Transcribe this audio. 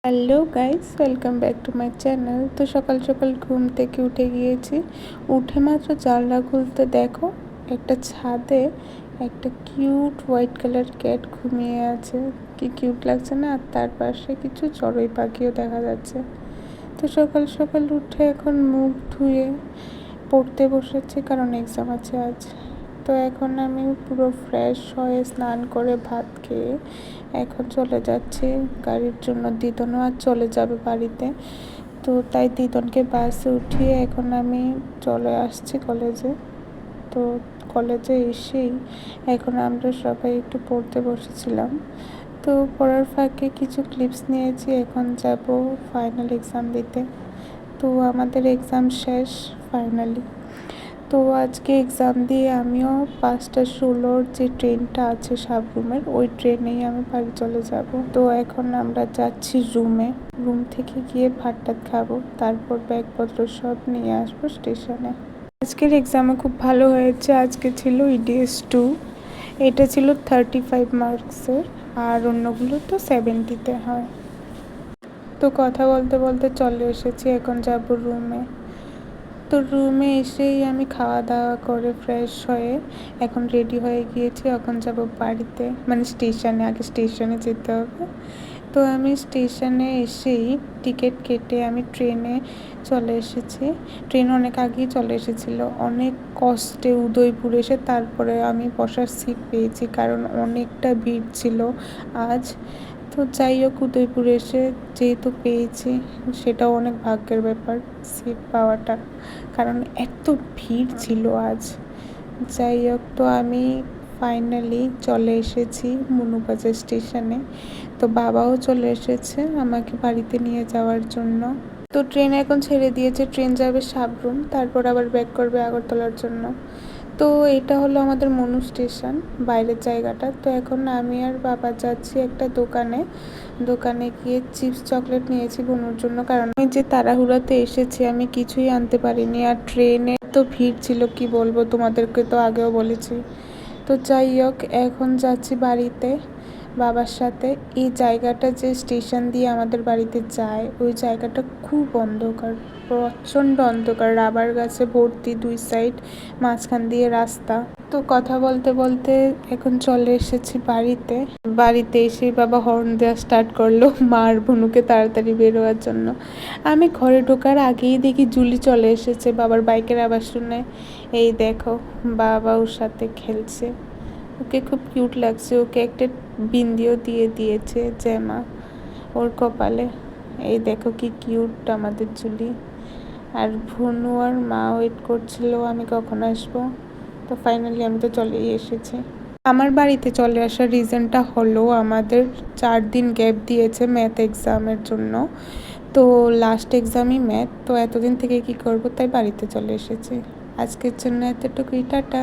Hello guys, welcome back to my channel. তো সকাল সকাল ঘুম থেকে উঠে গিয়েছি। উঠে মাত্র জানলা খুলতে দেখো একটা ছাদে একটা কিউট হোয়াইট কালার ক্যাট ঘুমিয়ে আছে। কি কিউট লাগছে না? আর তার পাশে কিছু চড়ুই পাখিও দেখা যাচ্ছে। তো সকাল সকাল উঠে এখন মুখ ধুয়ে পড়তে বসেছি, কারণ এক্সাম আছে আজ। তো এখন আমি পুরো ফ্রেশ হয়ে স্নান করে ভাত খেয়ে এখন চলে যাচ্ছি গাড়ির জন্য। দিদনও আজ চলে যাবে বাড়িতে, তো তাই দিদনকে বাসে উঠিয়ে এখন আমি চলে আসছি কলেজে। তো কলেজে এসেই এখন আমরা সবাই একটু পড়তে বসেছিলাম। তো পড়ার ফাঁকে কিছু ক্লিপস নিয়েছি, এখন যাব ফাইনাল এক্সাম দিতে। তো আমাদের এক্সাম শেষ ফাইনালি। তো আজকে এক্সাম দিয়ে আমিও 5:16 যে ট্রেনটা আছে সাবরুমের, ওই ট্রেনেই আমি বাড়ি চলে যাব। তো এখন আমরা যাচ্ছি রুমে। রুম থেকে গিয়ে ভাত টাত খাবো, তারপর ব্যাগপত্র সব নিয়ে আসবো স্টেশনে। আজকের এক্সামও খুব ভালো হয়েছে। আজকে ছিল EDS 2, এটা ছিল 35 মার্কসের, আর অন্যগুলো তো 70-তে হয়। তো কথা বলতে বলতে চলে এসেছি, এখন যাব রুমে। তো রুমে এসেই আমি খাওয়া দাওয়া করে ফ্রেশ হয়ে এখন রেডি হয়ে গিয়েছি। এখন যাব বাড়িতে, মানে স্টেশনে। আগে স্টেশনে যেতে হবে। তো আমি স্টেশনে এসেই টিকিট কেটে আমি ট্রেনে চলে এসেছি। ট্রেন অনেক আগেই চলে এসেছিলো। অনেক কষ্টে উদয়পুর এসে তারপরে আমি বসার সিট পেয়েছি, কারণ অনেকটা ভিড় ছিল আজ। তো যাই হোক, উদয়পুর এসে যেহেতু পেয়েছি, সেটাও অনেক ভাগ্যের ব্যাপার সিট পাওয়াটা, কারণ এত ভিড় ছিল আজ। যাই হোক, তো আমি ফাইনালি চলে এসেছি মনুবাজার স্টেশনে। তো বাবাও চলে এসেছে আমাকে বাড়িতে নিয়ে যাওয়ার জন্য। তো ট্রেন এখন ছেড়ে দিয়েছে, ট্রেন যাবে সাবরুম, তারপর আবার ব্যাক করবে আগরতলার জন্য। তো এটা হলো আমাদের মনু স্টেশন, বাইরের জায়গাটা। তো এখন আমি আর বাবা যাচ্ছি একটা দোকানে গিয়ে চিপস চকলেট নিয়েছি বোনের জন্য, কারণ আমি যে তাড়াহুড়াতে এসেছি আমি কিছুই আনতে পারিনি। আর ট্রেনে তো ভিড় ছিল, কি বলবো, তোমাদেরকে তো আগেও বলেছি। তো যাই হোক, এখন যাচ্ছি বাড়িতে বাবার সাথে। এই জায়গাটা যে স্টেশন দিয়ে আমাদের বাড়িতে যায়, ওই জায়গাটা খুব অন্ধকার, প্রচণ্ড অন্ধকার, রাবার গাছে ভর্তি দুই সাইড, মাঝখান দিয়ে রাস্তা। তো কথা বলতে বলতে এখন চলে এসেছি বাড়িতে এসেই বাবা হর্ন দেওয়া স্টার্ট করলো মা আর ভনুকে তাড়াতাড়ি বেরোয়ার জন্য। আমি ঘরে ঢোকার আগেই দেখি জুলি চলে এসেছে বাবার বাইকের আওয়াজ শুনে। এই দেখো, বাবা ওর সাথে খেলছে, ওকে খুব কিউট লাগছে। ওকে একটা বিন্দিও দিয়ে দিয়েছে জ্যামা ওর কপালে। এই দেখো কি কিউট আমাদের জুলি। আর ভুনু আর মা ওয়েট করছিল আমি কখন আসবো। তো ফাইনালি আমি তো চলেই এসেছি। আমার বাড়িতে চলে আসার রিজনটা হলো, আমাদের 4 দিন গ্যাপ দিয়েছে ম্যাথ এক্সামের জন্য। তো লাস্ট এক্সামই ম্যাথ, তো এতদিন থেকে কি করব, তাই বাড়িতে চলে এসেছি। আজকের জন্য এতটুকুই, টাটা।